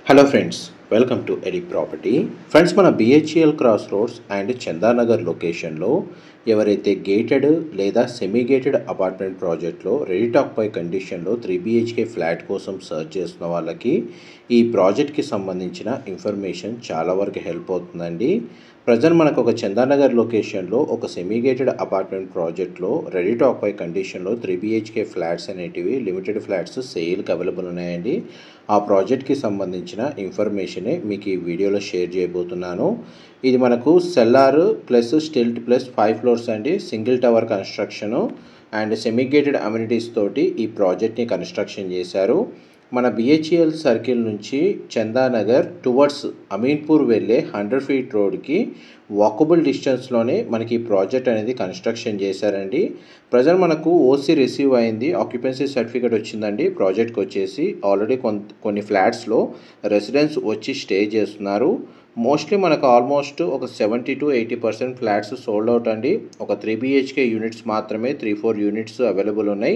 Hello friends, welcome to AD property. Friends, మన BHEL cross roads and Chandanagar లొకేషన్లో ఎవరైతే gated లేదా సెమీ గేటెడ్ అపార్ట్మెంట్ ప్రాజెక్ట్లో రెడీ టు ఆక్యుపై కండిషన్లో 3 BHK ఫ్లాట్ కోసం సర్చ్ చేస్తున్న వాళ్ళకి ఈ ప్రాజెక్ట్కి సంబంధించిన ఇన్ఫర్మేషన్ చాలా వరకు హెల్ప్ అవుతుందండి. ప్రజెంట్ మనకు ఒక చందానగర్ లొకేషన్లో ఒక సెమీ గేటెడ్ అపార్ట్మెంట్ ప్రాజెక్ట్లో రెడీ టు ఆక్యుపై కండిషన్లో 3 BHK ఫ్లాట్స్ అనేటివి లిమిటెడ్ ఫ్లాట్స్ సేల్కి అవైలబుల్ ఉన్నాయండి. ఆ ప్రాజెక్ట్కి సంబంధించిన ఇన్ఫర్మేషనే మీకు ఈ వీడియోలో షేర్ చేయబోతున్నాను. ఇది మనకు cellar plus stilt plus 5 floors అండి. Single tower construction and semi gated amenities తోటి ఈ ప్రాజెక్ట్ని కన్స్ట్రక్షన్ చేశారు. మన బిహెచ్ఎల్ సర్కిల్ నుంచి చందానగర్ టువర్డ్స్ అమీన్పూర్ వెళ్ళే 100 ఫీట్ రోడ్కి వాకబుల్ డిస్టెన్స్లోనే మనకి ఈ ప్రాజెక్ట్ అనేది కన్స్ట్రక్షన్ చేశారండి. ప్రజెంట్ మనకు ఓసీ రిసీవ్ అయింది, ఆక్యుపెన్సీ సర్టిఫికేట్ వచ్చిందండి. ప్రాజెక్ట్కి వచ్చేసి ఆల్రెడీ కొన్ని ఫ్లాట్స్లో రెసిడెంట్స్ వచ్చి స్టే చేస్తున్నారు. మోస్ట్లీ మనకు ఆల్మోస్ట్ ఒక 70 to 80% ఫ్లాట్స్ సోల్డ్ అవుట్ అండి. ఒక 3 BHK యూనిట్స్ మాత్రమే 3-4 యూనిట్స్ అవైలబుల్ ఉన్నాయి.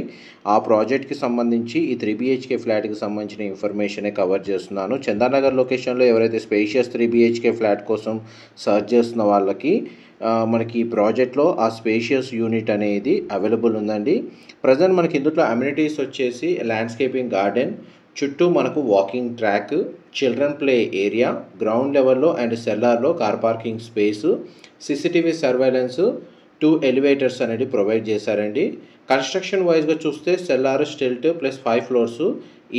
ఆ ప్రాజెక్ట్కి సంబంధించి ఈ 3 BHK ఫ్లాట్కి సంబంధించిన ఇన్ఫర్మేషనే కవర్ చేస్తున్నాను. చందానగర్ లొకేషన్లో ఎవరైతే స్పేషియస్ 3 BHK ఫ్లాట్ కోసం సర్చ్ చేస్తున్న వాళ్ళకి మనకి ఈ ప్రాజెక్ట్లో ఆ స్పేషియస్ యూనిట్ అనేది అవైలబుల్ ఉందండి. ప్రజెంట్ మనకి ఇందులో అమ్యూనిటీస్ వచ్చేసి ల్యాండ్స్కేపింగ్ గార్డెన్, చుట్టూ మనకు walking track, children play area, ground లెవెల్లో అండ్ సెల్లార్లో car parking space, CCTV surveillance, 2 elevators అనేది ప్రొవైడ్ చేశారండి. కన్స్ట్రక్షన్ వైజ్గా చూస్తే cellar stilt plus 5 floors,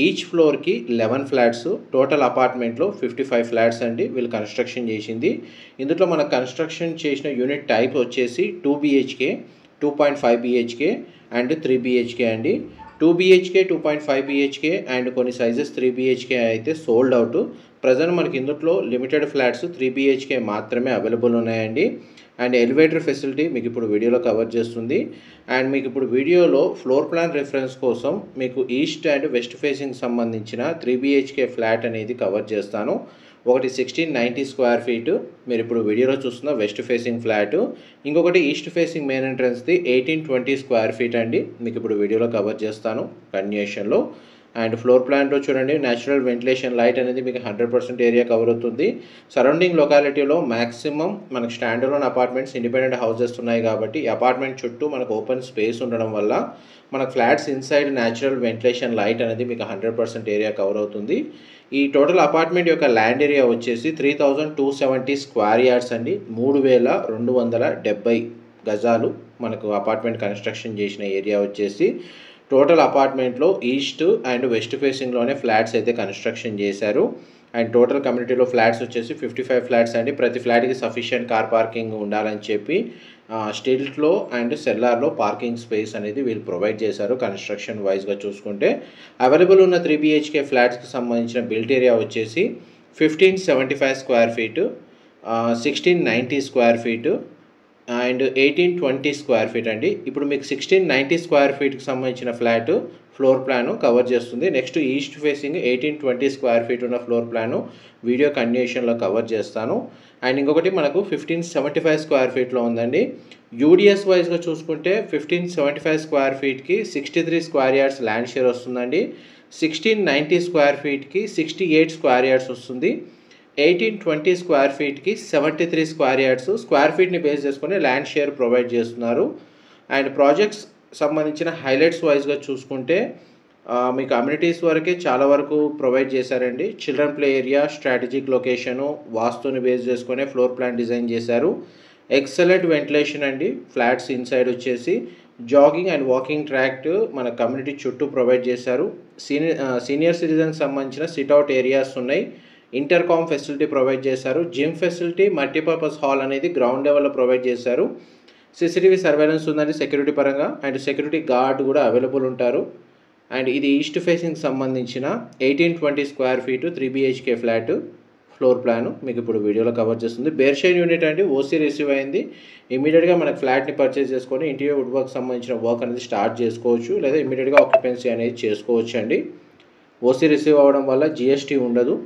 each ఫ్లోర్కి 11 ఫ్లాట్స్, టోటల్ అపార్ట్మెంట్లో 55 ఫ్లాట్స్ అండి వీళ్ళు కన్స్ట్రక్షన్ చేసింది. ఇందులో మన కన్స్ట్రక్షన్ చేసిన యూనిట్ టైప్ వచ్చేసి 2 BHK, 2.5 BHK అండ్ 3 BHK అండి. 2 BHK, 2.5 BHK అండ్ కొన్ని సైజెస్ 3 BHK అయితే సోల్డ్ అవుట్. ప్రజెంట్ మనకి ఇందులో లిమిటెడ్ ఫ్లాట్స్ 3 BHK మాత్రమే అవైలబుల్ ఉన్నాయండి. అండ్ ఎలివేటర్ ఫెసిలిటీ మీకు ఇప్పుడు వీడియోలో కవర్ చేస్తుంది. అండ్ మీకు ఇప్పుడు వీడియోలో ఫ్లోర్ ప్లాన్ రిఫరెన్స్ కోసం మీకు ఈస్ట్ అండ్ వెస్ట్ ఫేసింగ్ సంబంధించిన 3 BHK ఫ్లాట్ అనేది కవర్ చేస్తాను. ఒకటి 1690 స్క్వేర్ ఫీటు మీరు ఇప్పుడు వీడియోలో చూస్తున్న వెస్ట్ ఫేసింగ్ ఫ్లాట్, ఇంకొకటి ఈస్ట్ ఫేసింగ్ మెయిన్ ఎంట్రన్స్ది 1820 స్క్వేర్ ఫీట్ అండి. మీకు ఇప్పుడు వీడియోలో కవర్ చేస్తాను కంటిన్యూషన్లో. అండ్ ఫ్లోర్ ప్లాన్లో చూడండి, న్యాచురల్ వెంటిలేషన్ లైట్ అనేది మీకు 100% ఏరియా కవర్ అవుతుంది. సరౌండింగ్ లొకాలిటీలో మ్యాక్సిమం మనకు stand alone apartments, independent houses ఉన్నాయి కాబట్టి ఈ అపార్ట్మెంట్ చుట్టూ మనకు ఓపెన్ స్పేస్ ఉండడం వల్ల మనకు flats inside natural ventilation light అనేది మీకు 100% ఏరియా కవర్ అవుతుంది. ఈ టోటల్ అపార్ట్మెంట్ యొక్క ల్యాండ్ ఏరియా వచ్చేసి 3270 స్క్వేర్ యార్డ్స్ అండి. 3270 గజాలు మనకు అపార్ట్మెంట్ కన్స్ట్రక్షన్ చేసిన ఏరియా వచ్చేసి. టోటల్ అపార్ట్మెంట్లో ఈస్ట్ అండ్ వెస్ట్ ఫేసింగ్లోనే ఫ్లాట్స్ అయితే కన్స్ట్రక్షన్ చేశారు. అండ్ టోటల్ కమ్యూనిటీలో ఫ్లాట్స్ వచ్చేసి 55 ఫ్లాట్స్ అండి. ప్రతి ఫ్లాట్కి సఫిషియెంట్ కార్ పార్కింగ్ ఉండాలని చెప్పి స్టిల్ట్లో అండ్ సెల్లార్లో పార్కింగ్ స్పేస్ అనేది వీళ్ళు ప్రొవైడ్ చేశారు. కన్స్ట్రక్షన్ వైజ్గా చూసుకుంటే అవైలబుల్ ఉన్న 3 BHK ఫ్లాట్స్కి సంబంధించిన బిల్ట్ ఏరియా వచ్చేసి 1575 square feet, 1690 square feet and 1820 square feet అండి. ఇప్పుడు మీకు 1690 స్క్వేర్ ఫీట్కి సంబంధించిన ఫ్లాట్ ఫ్లోర్ ప్లాను కవర్ చేస్తుంది. Next east facing 1820 square feet ఉన్న ఫ్లోర్ ప్లాను వీడియో కంటిన్యూషన్లో కవర్ చేస్తాను. అండ్ ఇంకొకటి మనకు 1575 స్క్వేర్ ఫీట్లో ఉందండి. యూడిఎస్ వైజ్గా చూసుకుంటే 1575 స్క్వేర్ ఫీట్కి 63 స్క్వేర్ యార్డ్స్ ల్యాండ్ షేర్ వస్తుందండి. 1690 స్క్వేర్ ఫీట్కి 68 స్క్వేర్ యార్డ్స్ వస్తుంది. 1820 స్క్వేర్ ఫీట్కి 73 స్క్వేర్ యార్డ్స్ స్క్వేర్ ఫీట్ని బేస్ చేసుకొని ల్యాండ్ షేర్ ప్రొవైడ్ చేస్తున్నారు. అండ్ ప్రాజెక్ట్స్ సంబంధించిన హైలైట్స్ వైజ్గా చూసుకుంటే మీకు అమ్యూనిటీస్ వరకే చాలా వరకు ప్రొవైడ్ చేశారండి. Children play area, strategic location, వాస్తుని బేస్ చేసుకునే ఫ్లోర్ ప్లాన్ డిజైన్ చేశారు. ఎక్సలెంట్ వెంటిలేషన్ అండి. ఫ్లాట్స్ ఇన్సైడ్ వచ్చేసి జాగింగ్ అండ్ వాకింగ్ ట్రాక్ మన కమ్యూనిటీ చుట్టూ ప్రొవైడ్ చేశారు. సీనియర్ సిటిజన్స్ సంబంధించిన సిట్అవుట్ ఏరియాస్ ఉన్నాయి. ఇంటర్కామ్ ఫెసిలిటీ ప్రొవైడ్ చేశారు. జిమ్ ఫెసిలిటీ, మల్టీపర్పస్ హాల్ అనేది గ్రౌండ్ లెవెల్లో ప్రొవైడ్ చేశారు. CCTV సర్వేలెన్స్ ఉందండి సెక్యూరిటీ పరంగా, అండ్ సెక్యూరిటీ గార్డ్ కూడా అవైలబుల్ ఉంటారు. అండ్ ఇది ఈస్ట్ ఫేసింగ్ సంబంధించిన 1820 square feet 3 BHK flat floor plan మీకు ఇప్పుడు వీడియోలో కవర్ చేస్తుంది. బేర్షైన్ యూనిట్ అండి, ఓసీ రిసీవ్ అయింది. ఇమీడియట్గా మనకు ఫ్లాట్ని పర్చేస్ చేసుకొని ఇంటీరియర్ వుడ్ వర్క్ సంబంధించిన వర్క్ అనేది స్టార్ట్ చేసుకోవచ్చు, లేదా ఇమీడియట్గా ఆక్యుపెన్సీ అనేది చేసుకోవచ్చు అండి. ఓసీ రిసీవ్ అవ్వడం వల్ల GST ఉండదు,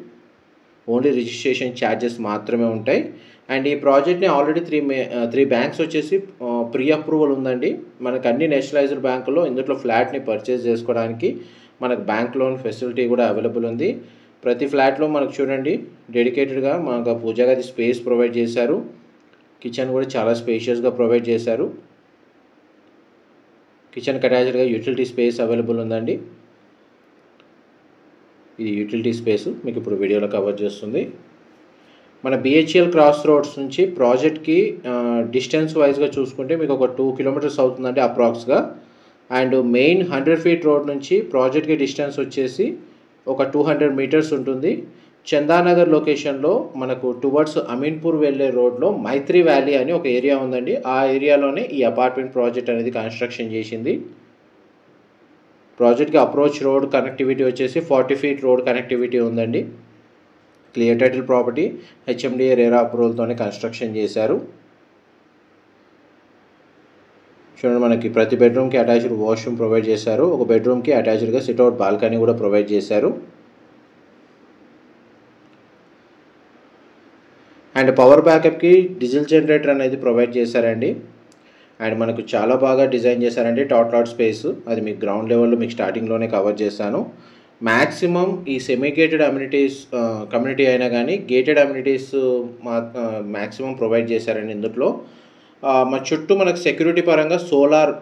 ఓన్లీ రిజిస్ట్రేషన్ ఛార్జెస్ మాత్రమే ఉంటాయి. అండ్ ఈ ప్రాజెక్ట్ని ఆల్రెడీ 3 బ్యాంక్స్ వచ్చేసి ప్రీ అప్రూవల్ ఉందండి. మనకు అన్ని నేషనలైజ్డ్ బ్యాంకుల్లో ఇందులో ఫ్లాట్ని పర్చేస్ చేసుకోవడానికి మనకు బ్యాంక్ లోన్ ఫెసిలిటీ కూడా అవైలబుల్ ఉంది. ప్రతి ఫ్లాట్లో మనకు చూడండి డెడికేటెడ్గా మనకు పూజా గది స్పేస్ ప్రొవైడ్ చేశారు. కిచెన్ కూడా చాలా స్పేషియస్గా ప్రొవైడ్ చేశారు. కిచెన్కి అటాచ్డ్గా యూటిలిటీ స్పేస్ అవైలబుల్ ఉందండి. ఇది యూటిలిటీ స్పేస్ మీకు ఇప్పుడు వీడియోలో కవర్ చేస్తుంది. మన BHEL క్రాస్ రోడ్స్ నుంచి ప్రాజెక్ట్కి డిస్టెన్స్ వైజ్గా చూసుకుంటే మీకు ఒక 2 కిలోమీటర్స్ అవుతుందండి అప్రాక్స్గా. అండ్ మెయిన్ 100 ఫీట్ రోడ్ నుంచి ప్రాజెక్ట్కి డిస్టెన్స్ వచ్చేసి ఒక 200 మీటర్స్ ఉంటుంది. చందానగర్ లొకేషన్లో మనకు టువర్డ్స్ అమీన్పూర్ వెళ్ళే రోడ్లో మైత్రి వ్యాలీ అని ఒక ఏరియా ఉందండి. ఆ ఏరియాలోనే ఈ అపార్ట్మెంట్ ప్రాజెక్ట్ అనేది కన్స్ట్రక్షన్ చేసింది. ప్రాజెక్ట్కి అప్రోచ్ రోడ్ కనెక్టివిటీ వచ్చేసి 40 ఫీట్ రోడ్ కనెక్టివిటీ ఉందండి. Clear title property HMDA RERA అప్రూవల్తోనే కన్స్ట్రక్షన్ చేశారు. చూడండి మనకి ప్రతి బెడ్రూమ్కి అటాచ్డ్ వాష్రూమ్ ప్రొవైడ్ చేశారు. ఒక బెడ్రూమ్కి అటాచ్డ్గా సిట్అవుట్ బాల్కనీ కూడా ప్రొవైడ్ చేశారు. అండ్ పవర్ బ్యాకప్కి డీజిల్ జనరేటర్ అనేది ప్రొవైడ్ చేశారండి. అండ్ మనకు చాలా బాగా డిజైన్ చేశారండి టాట్ స్పేస్. అది మీకు గ్రౌండ్ లెవెల్లో మీకు స్టార్టింగ్లోనే కవర్ చేశాను. మ్యాక్సిమం ఈ సెమీ గేటెడ్ అమ్యూనిటీస్ కమ్యూనిటీ అయినా కానీ గేటెడ్ అమ్యూనిటీస్ మ్యాక్సిమం ప్రొవైడ్ చేశారండి. ఇందులో మా చుట్టూ మనకు సెక్యూరిటీ పరంగా సోలార్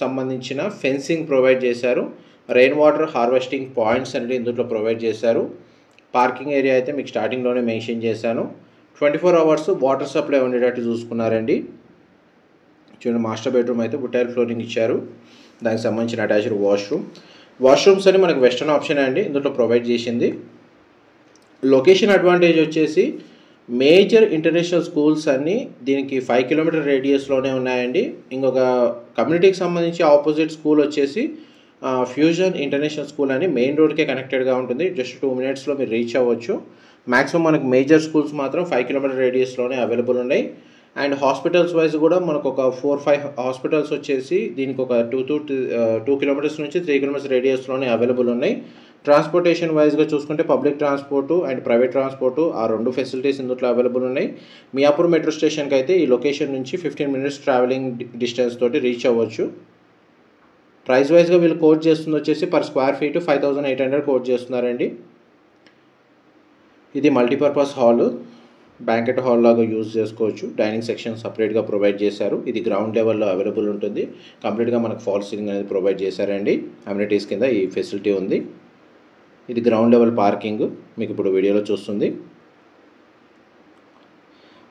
సంబంధించిన ఫెన్సింగ్ ప్రొవైడ్ చేశారు. రెయిన్ వాటర్ హార్వెస్టింగ్ పాయింట్స్ అనేది ఇందులో ప్రొవైడ్ చేశారు. పార్కింగ్ ఏరియా అయితే మీకు స్టార్టింగ్లోనే మెన్షన్ చేశాను. 24 అవర్స్ వాటర్ సప్లై ఉండేటట్టు చూసుకున్నారండి. చూడండి మాస్టర్ బెడ్రూమ్ అయితే బుటైల్ ఫ్లోరింగ్ ఇచ్చారు. దానికి సంబంధించిన అటాచ్డ్ వాష్రూమ్స్ అని మనకు వెస్టర్న్ ఆప్షన్ అండి ఇందులో ప్రొవైడ్ చేసింది. లొకేషన్ అడ్వాంటేజ్ వచ్చేసి మేజర్ ఇంటర్నేషనల్ స్కూల్స్ అన్నీ దీనికి 5 కిలోమీటర్ రేడియస్లోనే ఉన్నాయండి. ఇంకొక కమ్యూనిటీకి సంబంధించి ఆపోజిట్ స్కూల్ వచ్చేసి ఫ్యూజన్ ఇంటర్నేషనల్ స్కూల్ అని మెయిన్ రోడ్కే కనెక్టెడ్గా ఉంటుంది. జస్ట్ 2 మినిట్స్లో మీరు రీచ్ అవ్వచ్చు. మ్యాక్సిమం మనకు మేజర్ స్కూల్స్ మాత్రం 5 కిలోమీటర్ రేడియస్లోనే అవైలబుల్ ఉన్నాయి. అండ్ హాస్పిటల్స్ వైజ్ కూడా మనకు ఒక 4-5 హాస్పిటల్స్ వచ్చేసి దీనికి ఒక 2 కిలోమీటర్స్ నుంచి 3 కిలోమీటర్స్ రేడియస్లోనే అవైలబుల్ ఉన్నాయి. ట్రాన్స్పోర్టేషన్ వైజ్గా చూసుకుంటే public transport and private transport ఆ 2 ఫెసిలిటీస్ ఇందులో అవైలబుల్ ఉన్నాయి. మియాపూర్ మెట్రో స్టేషన్కి అయితే ఈ లొకేషన్ నుంచి 15 మినిట్స్ ట్రావెలింగ్ డిస్టెన్స్ తోటి రీచ్ అవ్వచ్చు. ప్రైస్ వైజ్గా వీళ్ళు కోట్ చేస్తుంది వచ్చేసి పర్ స్క్వేర్ ఫీట్ 5800 కోట్ చేస్తున్నారండి. ఇది మల్టీపర్పస్ హాల్, బ్యాంకెట్ హాల్ లాగా యూజ్ చేసుకోవచ్చు. డైనింగ్ సెక్షన్ సపరేట్గా ప్రొవైడ్ చేశారు. ఇది గ్రౌండ్ లెవెల్లో అవైలబుల్ ఉంటుంది. కంప్లీట్గా మనకు ఫాల్ సీలింగ్ అనేది ప్రొవైడ్ చేశారండి. అమ్యూనిటీస్ కింద ఈ ఫెసిలిటీ ఉంది. ఇది గ్రౌండ్ లెవెల్ పార్కింగ్ మీకు ఇప్పుడు వీడియోలో చూస్తుంది.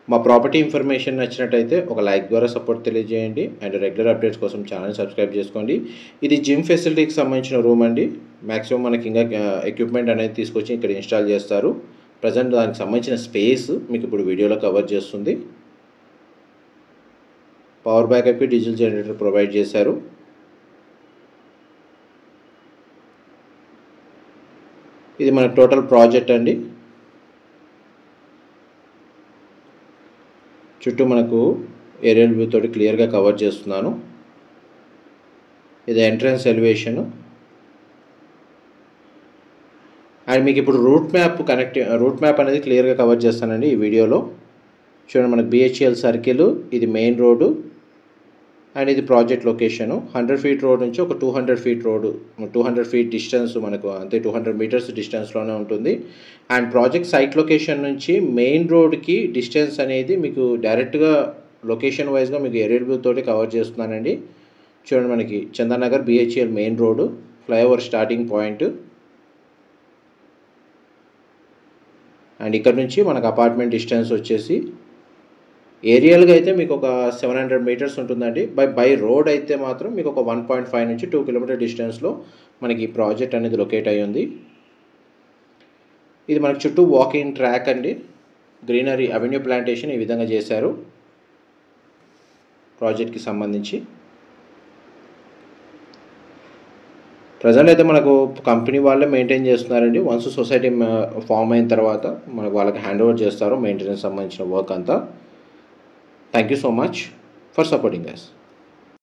మా ప్రాపర్టీ ఇన్ఫర్మేషన్ నచ్చినట్టయితే ఒక లైక్ ద్వారా సపోర్ట్ తెలియజేయండి. అండ్ రెగ్యులర్ అప్డేట్స్ కోసం ఛానల్ సబ్స్క్రైబ్ చేసుకోండి. ఇది జిమ్ ఫెసిలిటీకి సంబంధించిన రూమ్ అండి. మ్యాక్సిమం మనకి ఇంకా ఎక్విప్మెంట్ అనేది తీసుకొచ్చి ఇక్కడ ఇన్స్టాల్ చేస్తారు. ప్రజెంట్ దానికి సంబంధించిన స్పేస్ మీకు ఇప్పుడు వీడియోలో కవర్ చేస్తుంది. పవర్ బ్యాకప్కి డీజిల్ జనరేటర్ ప్రొవైడ్ చేశారు. ఇది మన టోటల్ ప్రాజెక్ట్ అండి. చుట్టూ మనకు ఏరియల్ వ్యూ తోటి క్లియర్గా కవర్ చేస్తున్నాను. ఇది ఎంట్రన్స్ ఎలివేషన్. అండ్ మీకు ఇప్పుడు రూట్ మ్యాప్ అనేది క్లియర్గా కవర్ చేస్తానండి ఈ వీడియోలో. చూడండి మనకు BHEL సర్కిల్, ఇది మెయిన్ రోడ్డు అండ్ ఇది ప్రాజెక్ట్ లొకేషను. 100 ఫీట్ రోడ్ నుంచి ఒక 200 ఫీట్ డిస్టెన్స్ మనకు అంతే 200 మీటర్స్ డిస్టెన్స్లోనే ఉంటుంది. అండ్ ప్రాజెక్ట్ సైట్ లొకేషన్ నుంచి మెయిన్ రోడ్కి డిస్టెన్స్ అనేది మీకు డైరెక్ట్గా లొకేషన్ వైజ్గా మీకు ఏరియల్ వ్యూ తోటి కవర్ చేస్తున్నానండి. చూడండి మనకి Chandanagar BHEL main road, flyover starting point. And ఇక్కడ నుంచి మనకు అపార్ట్మెంట్ డిస్టెన్స్ వచ్చేసి ఏరియల్గా అయితే మీకు ఒక 700 మీటర్స్ ఉంటుందండి. బై రోడ్ అయితే మాత్రం మీకు ఒక 1.5 నుంచి 2 కిలోమీటర్ డిస్టెన్స్లో మనకి ఈ ప్రాజెక్ట్ అనేది లొకేట్ అయ్యి ఉంది. ఇది మనకు చుట్టూ వాకింగ్ ట్రాక్ అండి. గ్రీనరీ అవెన్యూ ప్లాంటేషన్ ఈ విధంగా చేశారు ప్రాజెక్ట్కి సంబంధించి. ప్రజెంట్ అయితే మనకు కంపెనీ వాళ్ళే మెయింటైన్ చేస్తున్నారండి. వన్స్ సొసైటీ ఫామ్ అయిన తర్వాత మనకు వాళ్ళకి హ్యాండ్ ఓవర్ చేస్తారు మెయింటెనెన్స్ సంబంధించిన వర్క్ అంతా. Thank you so much for supporting us.